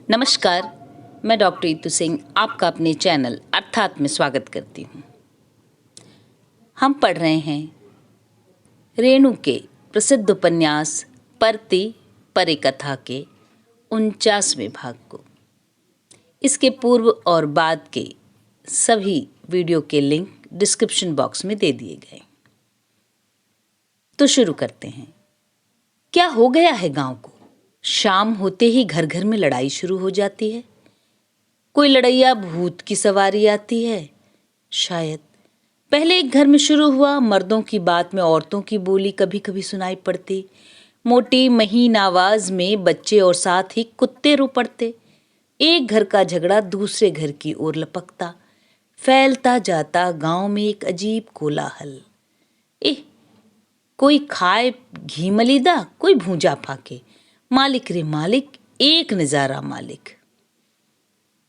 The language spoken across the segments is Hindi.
नमस्कार, मैं डॉक्टर ईतू सिंह आपका अपने चैनल अर्थात में स्वागत करती हूँ। हम पढ़ रहे हैं रेणु के प्रसिद्ध उपन्यास परति परिकथा के 49वें भाग को। इसके पूर्व और बाद के सभी वीडियो के लिंक डिस्क्रिप्शन बॉक्स में दे दिए गए। तो शुरू करते हैं। क्या हो गया है गांव को? शाम होते ही घर घर में लड़ाई शुरू हो जाती है। कोई लड़ैया भूत की सवारी आती है। शायद पहले एक घर में शुरू हुआ, मर्दों की बात में औरतों की बोली कभी कभी सुनाई पड़ती। मोटी महीन आवाज में बच्चे और साथ ही कुत्ते रो पड़ते। एक घर का झगड़ा दूसरे घर की ओर लपकता, फैलता जाता। गांव में एक अजीब कोलाहल। कोई खाए घी मलीदा, कोई भूंजा फाके। मालिक रे मालिक, एक नजारा मालिक।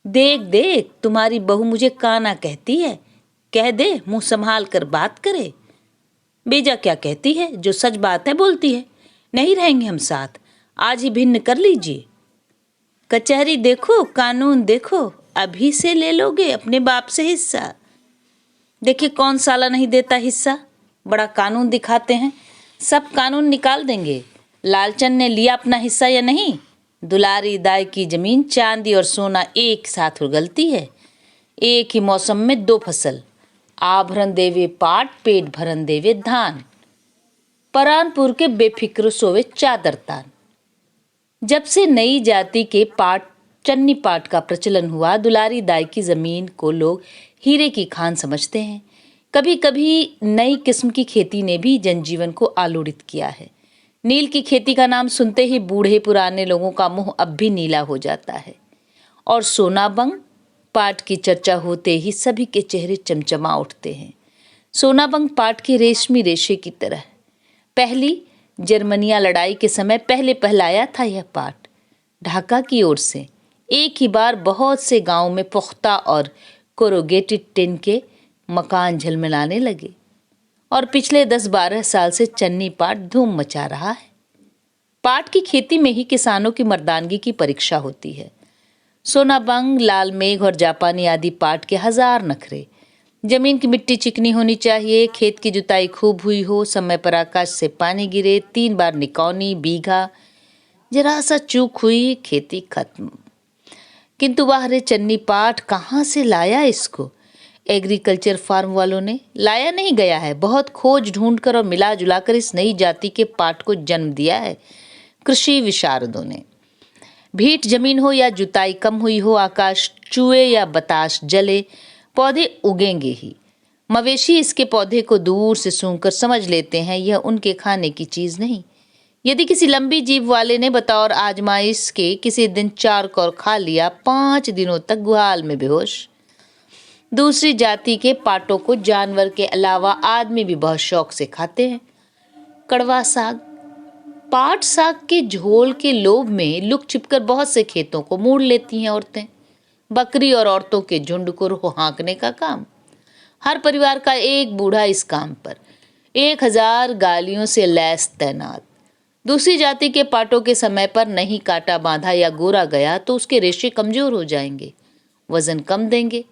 देख देख, तुम्हारी बहू मुझे काना कहती है, कह दे मुंह संभाल कर बात करे। बेजा क्या कहती है, जो सच बात है बोलती है। नहीं रहेंगे हम साथ, आज ही भिन्न कर लीजिए। कचहरी देखो, कानून देखो, अभी से ले लोगे अपने बाप से हिस्सा। देखिए कौन साला नहीं देता हिस्सा। बड़ा कानून दिखाते हैं, सब कानून निकाल देंगे। लालचंद ने लिया अपना हिस्सा या नहीं? दुलारी दाई की जमीन चांदी और सोना एक साथ उगलती है। एक ही मौसम में दो फसल। आभरण देवे पाट, पेट भरन देवे धान। परानपुर के बेफिक्र सोवे चादर तान। जब से नई जाति के पाट, चन्नी पाट का प्रचलन हुआ, दुलारी दाई की जमीन को लोग हीरे की खान समझते हैं। कभी कभी नई किस्म की खेती ने भी जनजीवन को आलोड़ित किया है। नील की खेती का नाम सुनते ही बूढ़े पुराने लोगों का मुंह अब भी नीला हो जाता है। और सोनाबंग पाट की चर्चा होते ही सभी के चेहरे चमचमा उठते हैं। सोनाबंग पाट के रेशमी रेशे की तरह। पहली जर्मनिया लड़ाई के समय पहले पहलाया था यह पाट। ढाका की ओर से एक ही बार बहुत से गांवों में पुख्ता और कोरोगेटेड टिन के मकान झलमिलाने लगे। और पिछले 10-12 साल से चन्नी पाट धूम मचा रहा है। पाट की खेती में ही किसानों की मर्दानगी की परीक्षा होती है। सोनाबंग, लाल मेघ और जापानी आदि पाट के हजार नखरे। जमीन की मिट्टी चिकनी होनी चाहिए, खेत की जुताई खूब हुई हो, समय पर आकाश से पानी गिरे, 3 बार निकौनी, बीघा। जरा सा चूक हुई, खेती खत्म। किंतु वाह रे, चन्नी पाट कहाँ से लाया इसको? एग्रीकल्चर फार्म वालों ने लाया नहीं गया है, बहुत खोज ढूंढकर और मिला जुलाकर इस नई जाति के पाट को जन्म दिया है कृषि विशारदों ने। भीट जमीन हो या जुताई कम हुई हो, आकाश चूहे या बताश जले, पौधे उगेंगे ही। मवेशी इसके पौधे को दूर से सूंघकर समझ लेते हैं यह उनके खाने की चीज नहीं। यदि किसी लंबी जीभ वाले ने बतौर आजमाइश के किसी दिन 4 कौर खा लिया, 5 दिनों तक गुहाल में बेहोश। दूसरी जाति के पाटों को जानवर के अलावा आदमी भी बहुत शौक से खाते हैं। कड़वा साग। पाट साग के झोल के लोभ में लुक छिपकर बहुत से खेतों को मोड़ लेती हैं औरतें। बकरी और औरतों के झुंड को हाँकने का काम। हर परिवार का एक बूढ़ा इस काम पर, 1000 गालियों से लैस तैनात। दूसरी जाति के पाटों के समय पर नहीं काटा बांधा या गोरा गया तो उसके रेशे कमजोर हो जाएंगे, वजन कम देंगे।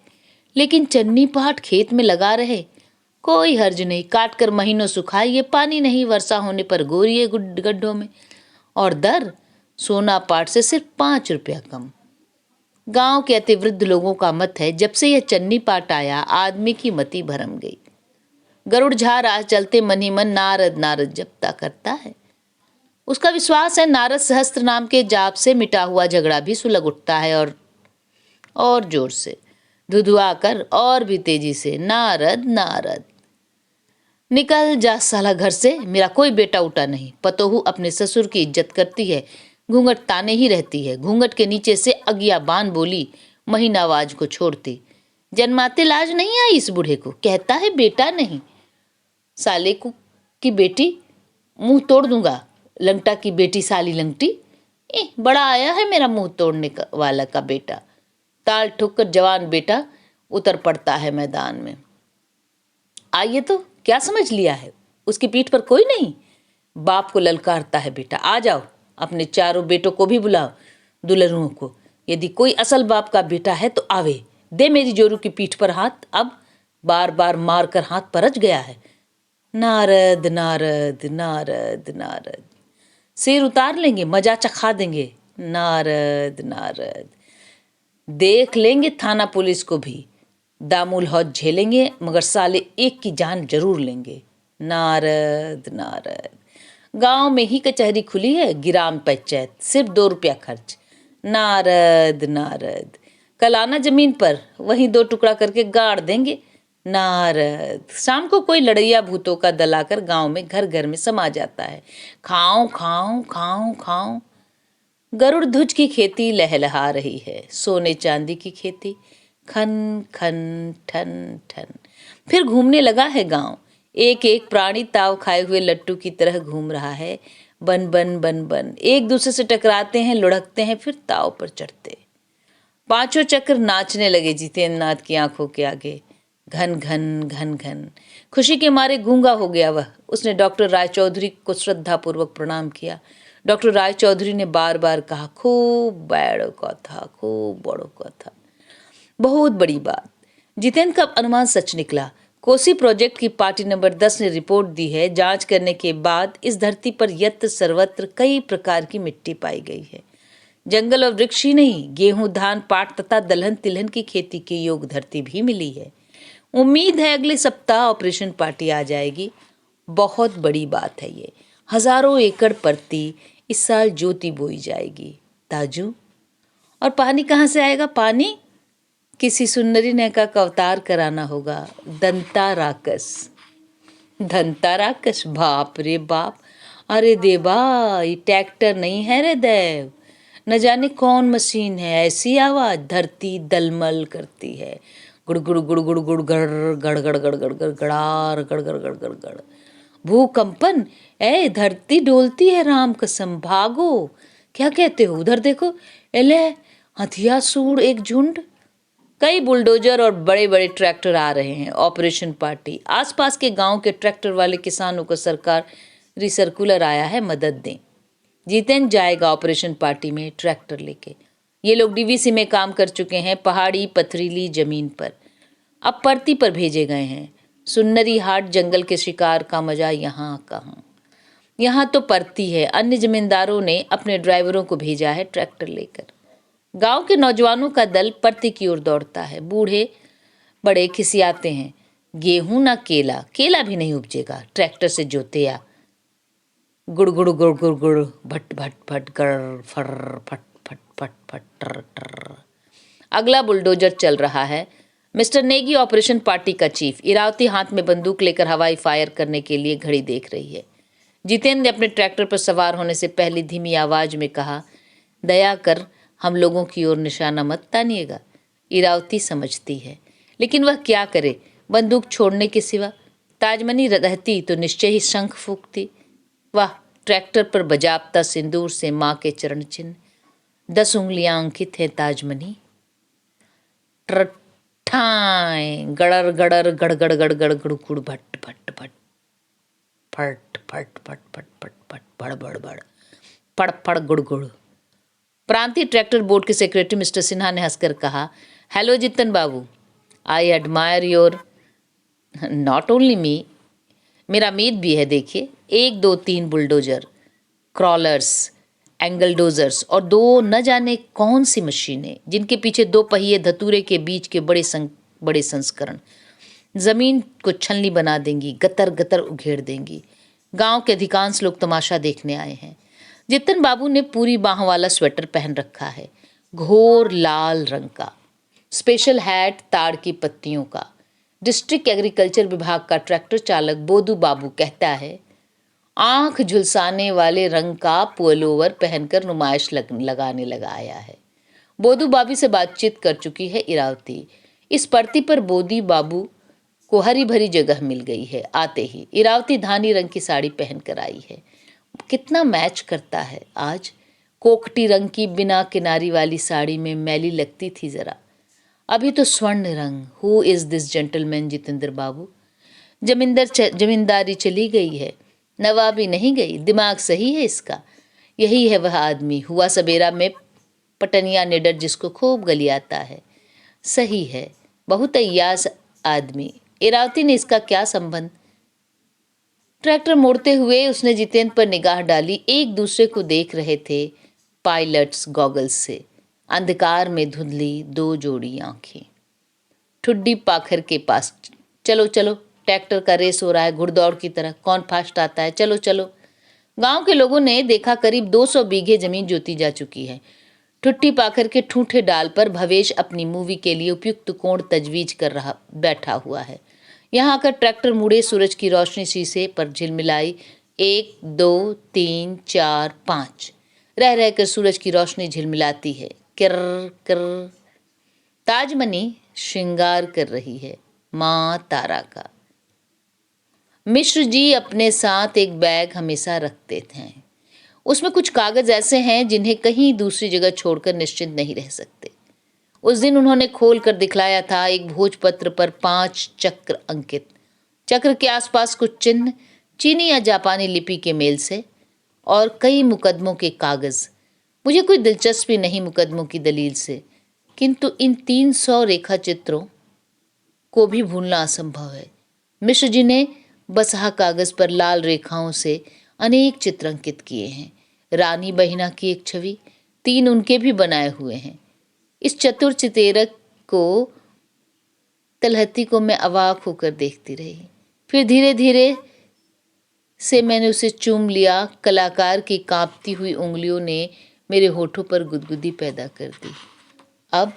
लेकिन चन्नी पाट खेत में लगा रहे, कोई हर्ज नहीं। काट कर महीनों सुखाइए, पानी नहीं, वर्षा होने पर गोरिए गड्ढों में। और दर सोना पाट से सिर्फ 5 रुपया कम। गांव के अतिवृद्ध लोगों का मत है, जब से यह चन्नी पाट आया आदमी की मति भरम गई। गरुड़ झा राह चलते मन ही मन नारद नारद जपता करता है। उसका विश्वास है नारद सहस्त्र नाम के जाप से मिटा हुआ झगड़ा भी सुलग उठता है। और जोर से धुधुआ कर और भी तेजी से, नारद नारद। निकल जा साला घर से, मेरा कोई बेटा उठा नहीं। पतोहू अपने ससुर की इज्जत करती है, घूंघट ताने ही रहती है। घूंघट के नीचे से अज्ञाबान बोली महीन आवाज को छोड़ती। जन्माते लाज नहीं आई इस बूढ़े को, कहता है बेटा नहीं। साले को की बेटी, मुंह तोड़ दूंगा। लंगटा की बेटी साली लंगटी। बड़ा आया है मेरा मुंह तोड़ने वाला का बेटा। ताल ठोक कर जवान बेटा उतर पड़ता है मैदान में। आइए तो क्या समझ लिया है, उसकी पीठ पर कोई नहीं। बाप को ललकारता है, बेटा आ जाओ, अपने चारों बेटों को भी बुलाओ, दुल्हनुओं को। यदि कोई असल बाप का बेटा है तो आवे, दे मेरी जोरू की पीठ पर हाथ। अब बार बार मार कर हाथ परच गया है। नारद नारद नारद नारद, सिर उतार लेंगे, मजा चखा देंगे। नारद नारद, देख लेंगे थाना पुलिस को भी, दामुल हौज झेलेंगे, मगर साले एक की जान जरूर लेंगे। नारद नारद, गांव में ही कचहरी खुली है, गिराम पंचायत, सिर्फ 2 रुपया खर्च। नारद नारद, कल आना जमीन पर, वहीं 2 टुकड़ा करके गाड़ देंगे। नारद, शाम को कोई लड़ैया भूतों का दल आकर गांव में घर घर में समा जाता है। खाऊं खाऊं खाऊं खाऊं। गरुड़ ध्वज की खेती लहलहा रही है, सोने चांदी की खेती खन खन ठन ठन। फिर घूमने लगा है गांव, एक एक प्राणी ताव खाए हुए लट्टू की तरह घूम रहा है। बन बन बन बन, एक दूसरे से टकराते हैं, लुढ़कते हैं, फिर ताव पर चढ़ते। 5 चक्र नाचने लगे जितेंद्र नाथ की आंखों के आगे। घन घन घन घन, खुशी के मारे गूंगा हो गया वह। उसने डॉक्टर रायचौधरी को श्रद्धापूर्वक प्रणाम किया। डॉक्टर रायचौधरी ने बार बार कहा, खूब बड़ो कथा, खूब बड़ो कथा। बहुत बड़ी बात। जितेंद्र का अनुमान सच निकला। कोसी प्रोजेक्ट की पार्टी नंबर 10 ने रिपोर्ट दी है। जांच करने के बाद इस धरती पर यत्र सर्वत्र कई प्रकार की मिट्टी पाई गई है। जंगल और वृक्ष ही नहीं, गेहूं, धान, पाट तथा दलहन तिलहन की खेती के योग धरती भी मिली है। उम्मीद है अगले सप्ताह ऑपरेशन पार्टी आ जाएगी। बहुत बड़ी बात है ये। हजारों एकड़ परती इस साल ज्योति बोई जाएगी। ताजू, और पानी कहाँ से आएगा? पानी किसी सुंदरी नेका का अवतार कराना होगा। दंता राकस, धनता राकस, बाप रे बाप। अरे देवा, ये ट्रैक्टर नहीं है रे देव, न जाने कौन मशीन है, ऐसी आवाज धरती दलमल करती है। गुड़ गुड़ गुड़ गुड़ गुड़ गड़ गड़ गड़ गड़ गड़ गड़ गड़ार गड़ गड़ गड़ गड़ गड़। भूकंपन, ए धरती डोलती है, राम कसम भागो। क्या कहते हो? उधर देखो, एले हथिया सूर एक झुंड। कई बुलडोजर और बड़े बड़े ट्रैक्टर आ रहे हैं। Operation party. आसपास के गांव के ट्रैक्टर वाले किसानों को सरकार रिसर्कुलर आया है, मदद दें। जितेंद्र जाएगा ऑपरेशन पार्टी में ट्रैक्टर लेके। ये लोग डीवीसी में काम कर चुके हैं, पहाड़ी पथरीली जमीन पर। अब परती पर भेजे गए हैं। सुन्नरी हाट जंगल के शिकार का मजा यहाँ कहाँ, यहाँ तो परती है। अन्य जमींदारों ने अपने ड्राइवरों को भेजा है ट्रैक्टर लेकर। गांव के नौजवानों का दल परती की ओर दौड़ता है। बूढ़े बड़े खिसियाते हैं, गेहूं ना केला, केला भी नहीं उपजेगा, ट्रैक्टर से जोते या। गुड़ गुड़ गुड़ गुड़ गुड़, भट भट भट गर फर फट फट फट फट टर टर। अगला बुलडोजर चल रहा है। मिस्टर नेगी ऑपरेशन पार्टी का चीफ। इरावती हाथ में बंदूक लेकर हवाई फायर करने के लिए घड़ी देख रही है। जितेंद्र ने अपने ट्रैक्टर पर सवार होने से पहले धीमी आवाज में कहा, दया कर हम लोगों की ओर निशाना मत तानिएगा। इरावती समझती है, लेकिन वह क्या करे बंदूक छोड़ने के सिवा। ताजमनी रहती तो निश्चय ही शंख फूंकती। वाह, ट्रैक्टर पर बजाबता सिंदूर से माँ के चरण चिन्ह, 10 उंगलियां अंकित है ताजमनी। ट्ठाय गड़र गड़र गड़गड़ गड़गड़ गुड़गुड़ भट भट भट फट फट फट फट फट फट बड़ बड़ बड़ फड़ फड़ गुड़गुड़। प्रांतीय ट्रैक्टर बोर्ड के सेक्रेटरी मिस्टर सिन्हा ने हंसकर कहा, हेलो जितन बाबू, I admire your. Not only me, मेरा मीत भी है। देखिए, 1 2 3 बुलडोजर, क्रॉलर्स, एंगलडोजर्स और 2 न जाने कौन सी मशीनें, जिनके पीछे 2 पहिए धतूरे के बीच के बड़े संस्करण जमीन को छलनी बना देंगी, गतर गतर उघेड़ देंगी। गांव के अधिकांश लोग तमाशा देखने आए हैं। जितन बाबू ने पूरी बाह वाला स्वेटर पहन रखा है, घोर लाल रंग का। स्पेशल हैट ताड़ की पत्तियों का। डिस्ट्रिक्ट एग्रीकल्चर विभाग का ट्रैक्टर चालक बोदू बाबू कहता है, आंख झुलसाने वाले रंग का पुअलोवर पहनकर नुमाइश लगाने लगा आया है। बोदू बाबू से बातचीत कर चुकी है इरावती। इस परती पर बोदी बाबू को हरी भरी जगह मिल गई है। आते ही इरावती धानी रंग की साड़ी पहनकर आई है। कितना मैच करता है आज। कोकटी रंग की बिना किनारी वाली साड़ी में मैली लगती थी जरा, अभी तो स्वर्ण रंग। Who is this gentleman Jitendra babu? जमींदारी चली गई है, नवाबी नहीं गई, दिमाग सही है इसका। यही है वह आदमी, हुआ सवेरा में पटनिया निडर जिसको खूब गली आता है। सही है, बहुत अय्यास आदमी। इरावती ने इसका क्या संबंध? ट्रैक्टर मोड़ते हुए उसने जितेंद्र पर निगाह डाली। एक दूसरे को देख रहे थे पायलट्स गॉगल्स से। अंधकार में धुंधली दो जोड़ी आंखें। ठुड्डी पाखर के पास। चलो चलो, ट्रैक्टर का रेस हो रहा है घुड़दौड़ की तरह, कौन फास्ट आता है, चलो चलो। गांव के लोगों ने देखा करीब 200 बीघे जमीन जोती जा चुकी है। ठुट्टी पाखर के ठूठे डाल पर भवेश अपनी मूवी के लिए उपयुक्त कोण तजवीज कर रहा बैठा हुआ है। यहाँ आकर ट्रैक्टर मुड़े, सूरज की रोशनी शीशे पर झिलमिलाई। 1 2 3 4 5 रह रहकर सूरज की रोशनी झिलमिलाती है। किर किर। ताजमनी श्रृंगार कर रही है माँ तारा का। मिश्र जी अपने साथ एक बैग हमेशा रखते थे। उसमें कुछ कागज ऐसे हैं जिन्हें कहीं दूसरी जगह छोड़कर निश्चिंत नहीं रह सकते। उस दिन उन्होंने खोल कर दिखलाया था। एक भोजपत्र पर 5 चक्र अंकित, चक्र के आसपास कुछ चिन्ह चीनी या जापानी लिपि के मेल से, और कई मुकदमों के कागज। मुझे कोई दिलचस्पी नहीं मुकदमों की दलील से, किंतु इन 300 रेखा चित्रों को भी भूलना असंभव है। मिश्र जी ने बसहा कागज पर लाल रेखाओं से अनेक चित्र अंकित किए हैं। रानी बहिना की एक छवि, 3 उनके भी बनाए हुए हैं। इस चतुर चितेरक को, तलहटी को मैं अवाक होकर देखती रही। फिर धीरे धीरे से मैंने उसे चूम लिया। कलाकार की कांपती हुई उंगलियों ने मेरे होठों पर गुदगुदी पैदा कर दी। अब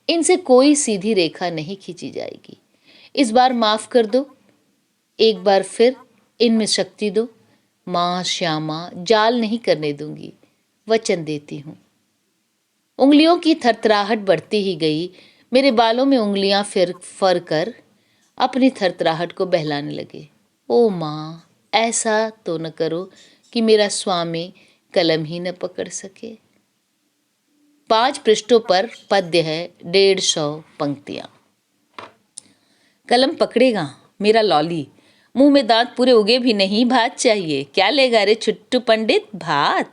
इनसे कोई सीधी रेखा नहीं खींची जाएगी। इस बार माफ कर दो, एक बार फिर इनमें शक्ति दो। माँ श्यामा, जाल नहीं करने दूंगी, वचन देती हूँ। उंगलियों की थरथराहट बढ़ती ही गई। मेरे बालों में उंगलियां फिर फर कर अपनी थरथराहट को बहलाने लगे। ओ माँ, ऐसा तो न करो कि मेरा स्वामी कलम ही न पकड़ सके। 5 पृष्ठों पर पद्य है, 150 पंक्तियां। कलम पकड़ेगा मेरा लॉली, मुंह में दांत पूरे उगे भी नहीं, भात चाहिए। क्या लेगा रे छुट्टू पंडित, भात।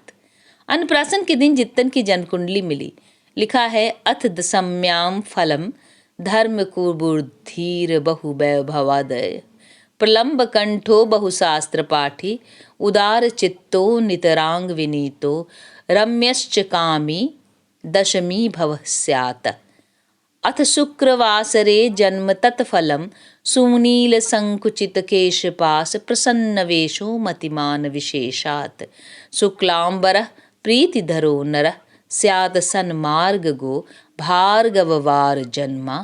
अन्नप्राशन के दिन जित्तन की जन्मकुंडली मिली। लिखा है, अथ दशम्याम फलम धर्म कुबुद्धीर बहु वैभवादय, प्रलंब कंठो बहुशास्त्र पाठी, उदार चित्तो नितरांग विनीतो, रम्यश्च कामी दशमी भव स्यात्। अथ शुक्रवासरे जन्म तत्फलम, सुनील संकुचित केशपास, प्रसन्न वेशो मतिमान विशेषात्, शुक्लांबर प्रीतिधरो नर, स्यात् सन्मार्ग गो भार्गववार जन्मा,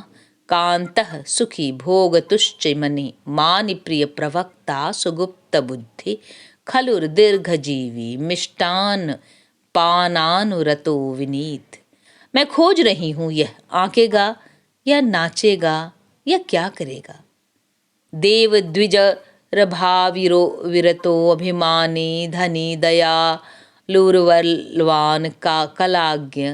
कांतः सुखी भोग तुश्च मनि, मानि प्रिय प्रवक्ता सुगुप्त बुद्धि, खलुर दीर्घजीवी मिष्टान पानानुरतो विनीत। मैं खोज रही हूं, यह आंकेगा या नाचेगा या क्या करेगा। देव द्विज रभाविरो विरतो अभिमानी धनी दया लूरवलवान का कलाज्ञ।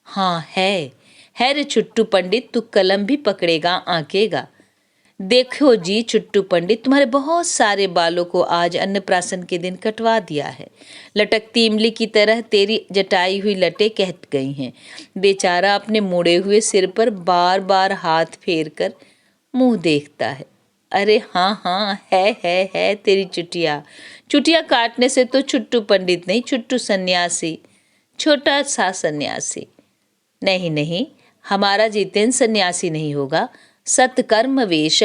हाँ है रे छुट्टू पंडित, तू कलम भी पकड़ेगा, आंकेगा। देखो जी छुट्टू पंडित, तुम्हारे बहुत सारे बालों को आज अन्नप्राशन के दिन कटवा दिया है। लटकती इमली की तरह तेरी जटाई हुई लटें कह गई हैं। बेचारा अपने मुड़े हुए सिर पर बार बार हाथ फेर कर मुंह देखता है। अरे हाँ है तेरी चुटिया। चुटिया काटने से तो छुट्टू पंडित नहीं, छुट्टू सन्यासी, छोटा सा सन्यासी। नहीं, हमारा जितेंद्र सन्यासी नहीं होगा, सत्कर्म वेश।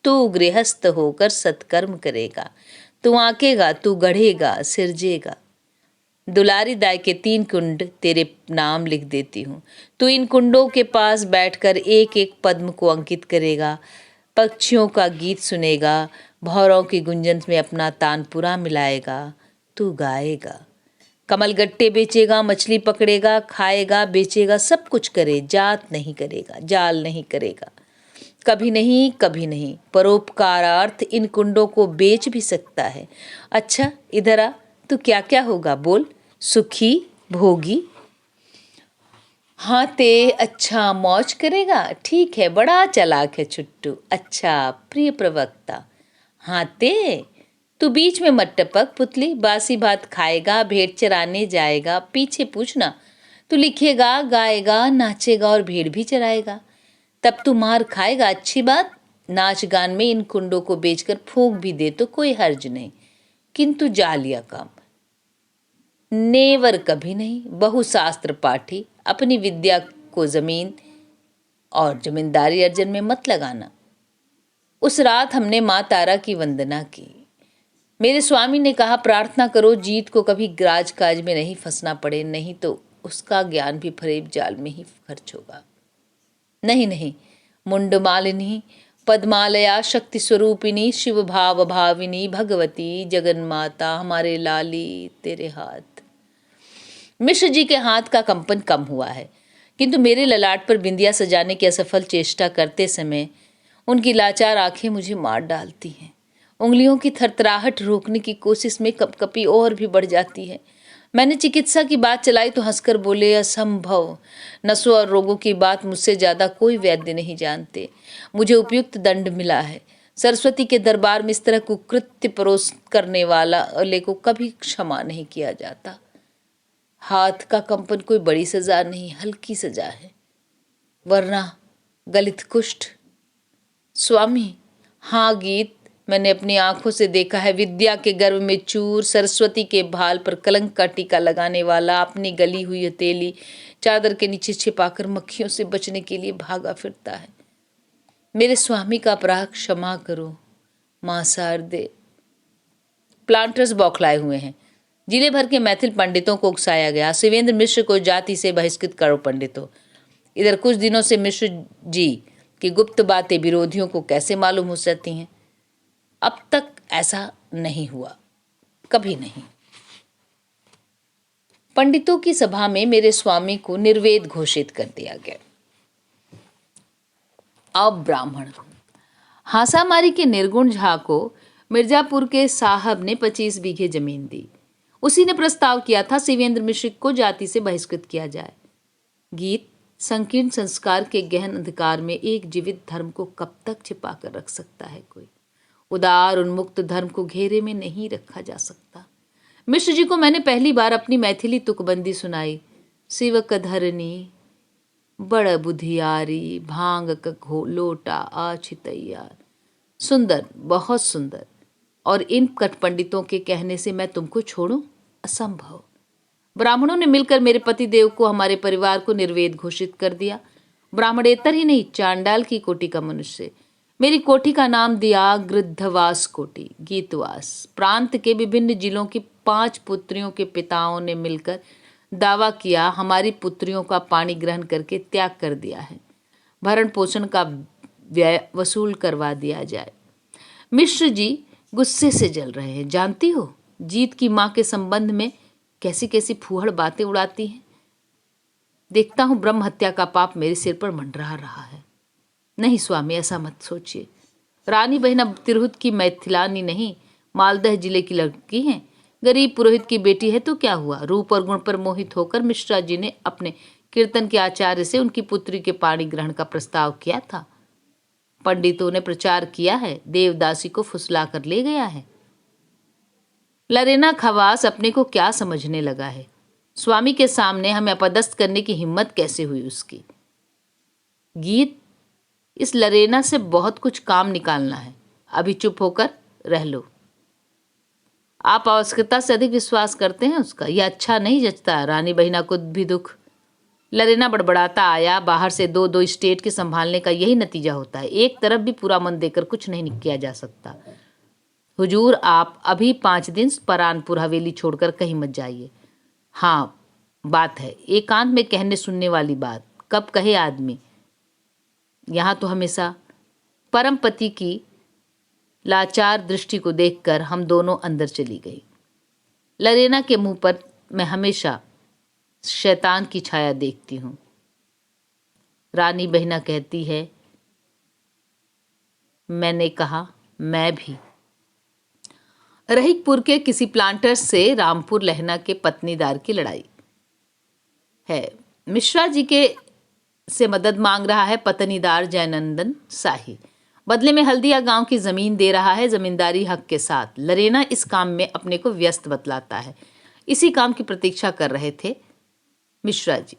तू गृहस्थ होकर सत्कर्म करेगा, तू आंकेगा, तू गढ़ेगा, सिरजेगा। दुलारी दाई के 3 कुंड तेरे नाम लिख देती हूँ। तू इन कुंडों के पास बैठकर एक एक पद्म को अंकित करेगा, पक्षियों का गीत सुनेगा, भौरों की गुंजन में अपना तानपुरा मिलाएगा, तू गाएगा। कमलगट्टे बेचेगा, मछली पकड़ेगा, खाएगा, बेचेगा, सब कुछ करे, जात नहीं करेगा, जाल नहीं करेगा। कभी नहीं परोपकारार्थ इन कुंडों को बेच भी सकता है। अच्छा इधर आ, तू क्या क्या होगा बोल। सुखी, भोगी, हाँ ते अच्छा मौज करेगा, ठीक है, बड़ा चालाक है छुट्टू। अच्छा प्रिय प्रवक्ता, हाँ ते तू बीच में मत टपक पुतली, बासी भात खाएगा, भेड़ चराने जाएगा, पीछे पूछना। तू लिखेगा, गाएगा, नाचेगा और भेड़ भी चराएगा। तब तू मार खाएगा, अच्छी बात। नाच गान में इन कुंडों को बेचकर फूंक भी दे तो कोई हर्ज नहीं, किंतु जालिया काम नेवर, कभी नहीं। बहुशास्त्र पाठी, अपनी विद्या को जमीन और जमींदारी अर्जन में मत लगाना। उस रात हमने माँ तारा की वंदना की। मेरे स्वामी ने कहा, प्रार्थना करो जीत को कभी राजकाज में नहीं फंसना पड़े, नहीं तो उसका ज्ञान भी फरेब जाल में ही खर्च होगा। नहीं नहीं, मुंडमालिनी पद्मालया शक्ति स्वरूपिणी शिव भाव भाविनी भगवती जगन माता, हमारे लाली तेरे हाथ। मिश्र जी के हाथ का कंपन कम हुआ है, किंतु मेरे ललाट पर बिंदिया सजाने की असफल चेष्टा करते समय उनकी लाचार आंखें मुझे मार डालती हैं। उंगलियों की थरथराहट रोकने की कोशिश में कपकपी और भी बढ़ जाती है। मैंने चिकित्सा की बात चलाई तो हंसकर बोले, असंभव। नसों और रोगों की बात मुझसे ज्यादा कोई वैद्य नहीं जानते। मुझे उपयुक्त दंड मिला है। सरस्वती के दरबार में इस तरह कुकृत्य परोस करने वाले को कभी क्षमा नहीं किया जाता। हाथ का कंपन कोई बड़ी सजा नहीं, हल्की सजा है, वरना गलित कुष्ठ। स्वामी, हाँ गीत, मैंने अपनी आंखों से देखा है। विद्या के गर्व में चूर, सरस्वती के भाल पर कलंक का टीका लगाने वाला अपनी गली हुई हथेली चादर के नीचे छिपाकर मक्खियों से बचने के लिए भागा फिरता है। मेरे स्वामी का अपराध क्षमा करो मां शारदे। प्लांटर्स बौखलाए हुए हैं। जिले भर के मैथिल पंडितों को उकसाया गया, शिवेंद्र मिश्र को जाति से बहिष्कृत करो पंडितों। इधर कुछ दिनों से मिश्र जी की गुप्त बातें विरोधियों को कैसे मालूम हो सकती हैं? अब तक ऐसा नहीं हुआ, कभी नहीं। पंडितों की सभा में मेरे स्वामी को निर्वेद घोषित कर दिया गया। अब ब्राह्मण। हासामारी के निर्गुण झा को मिर्जापुर के साहब ने 25 बीघे जमीन दी। उसी ने प्रस्ताव किया था शिवेंद्र मिश्र को जाति से बहिष्कृत किया जाए। गीत, संकीर्ण संस्कार के गहन अंधकार में एक जीवित धर्म को कब तक छिपा कर रख सकता है कोई? उदार उन्मुक्त धर्म को घेरे में नहीं रखा जा सकता। मिश्र जी को मैंने पहली बार अपनी मैथिली तुकबंदी सुनाई। शिवक धरनी बड़ बुधियारी, भांग का लोटा आछि तैयार। सुंदर, बहुत सुंदर। और इन कट पंडितों के कहने से मैं तुमको छोड़ूं? असंभव। ब्राह्मणों ने मिलकर मेरे पति देव को, हमारे परिवार को निर्वेद घोषित कर दिया। ब्राह्मणेतर ही नहीं, चांडाल की कोटि का मनुष्य। मेरी कोठी का नाम दिया गृद्धवास कोटि, गीतवास। प्रांत के विभिन्न जिलों की 5 पुत्रियों के पिताओं ने मिलकर दावा किया, हमारी पुत्रियों का पाणी ग्रहण करके त्याग कर दिया है, भरण पोषण का व्यय वसूल करवा दिया जाए। मिश्र जी गुस्से से जल रहे हैं। जानती हो जीत की मां के संबंध में कैसी कैसी फूहड़ बातें उड़ाती हैं। देखता हूं ब्रह्म हत्या का पाप मेरे सिर पर मंडरा रहा है। नहीं स्वामी, ऐसा मत सोचिए। रानी बहना तिरहुत की मैथिलानी नहीं, मालदह जिले की लड़की है। गरीब पुरोहित की बेटी है तो क्या हुआ? रूप और गुण पर मोहित होकर मिश्रा जी ने अपने कीर्तन के आचार्य से उनकी पुत्री के पाणी ग्रहण का प्रस्ताव किया था। पंडितों ने प्रचार किया है, देवदासी को फुसला कर ले गया है। लरेना खवास अपने को क्या समझने लगा है? स्वामी के सामने हमें अपदस्थ करने की हिम्मत कैसे हुई उसकी? गीत, इस लरेना से बहुत कुछ काम निकालना है। अभी चुप होकर रह लो। आप आवश्यकता से अधिक विश्वास करते हैं उसका, यह अच्छा नहीं जचता। रानी बहिना को भी दुख। लरेना बड़बड़ाता आया। बाहर से 2-2 स्टेट के संभालने का यही नतीजा होता है। एक तरफ भी पूरा मन देकर कुछ नहीं किया जा सकता। हुजूर, आप अभी 5 दिन परानपुर हवेली छोड़कर कहीं मत जाइए। हाँ, बात है, एकांत में कहने सुनने वाली बात। कब कहे आदमी। यहाँ तो हमेशा परम पति की लाचार दृष्टि को देखकर हम दोनों अंदर चली गई। लरेना के मुंह पर मैं हमेशा शैतान की छाया देखती हूँ। रानी बहिना कहती है, मैंने कहा मैं भी। रहीकपुर के किसी प्लांटर से रामपुर लहना के पत्नीदार की लड़ाई है। मिश्रा जी के से मदद मांग रहा है पत्नीदार जयनंदन शाही। बदले में हल्दिया गांव की जमीन दे रहा है जमींदारी हक के साथ। लरेना इस काम में अपने को व्यस्त बतलाता है। इसी काम की प्रतीक्षा कर रहे थे। मिश्रा जी,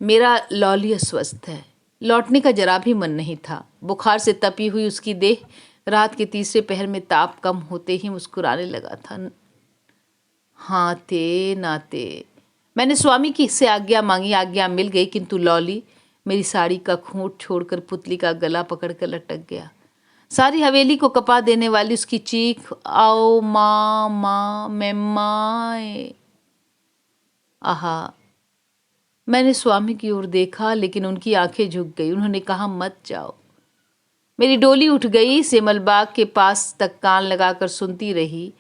मेरा लॉली अस्वस्थ है। लौटने का जरा भी मन नहीं था। बुखार से तपी हुई उसकी देह रात के तीसरे पहर में ताप कम होते ही मुस्कुराने लगा था। हाँ ते नाते मैंने स्वामी की से आज्ञा मांगी, आज्ञा मिल गई, किंतु लॉली मेरी साड़ी का खूंट छोड़कर पुतली का गला पकड़कर लटक गया। सारी हवेली को कपा देने वाली उसकी चीख, आओ माँ माँ मैं। आहा, मैंने स्वामी की ओर देखा, लेकिन उनकी आंखें झुक गई। उन्होंने कहा, मत जाओ। मेरी डोली उठ गई। सेमल बाग के पास तक कान लगाकर सुनती रही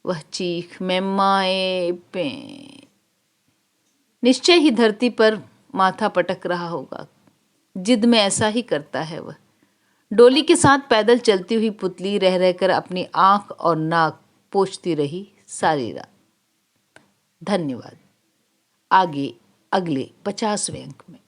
वह चीख, मेम्माए पे। निश्चय ही धरती पर माथा पटक रहा होगा। जिद में ऐसा ही करता है वह। डोली के साथ पैदल चलती हुई पुतली रह रहकर अपनी आंख और नाक पोंछती रही सारी रात। धन्यवाद। आगे अगले 50वें अंक में।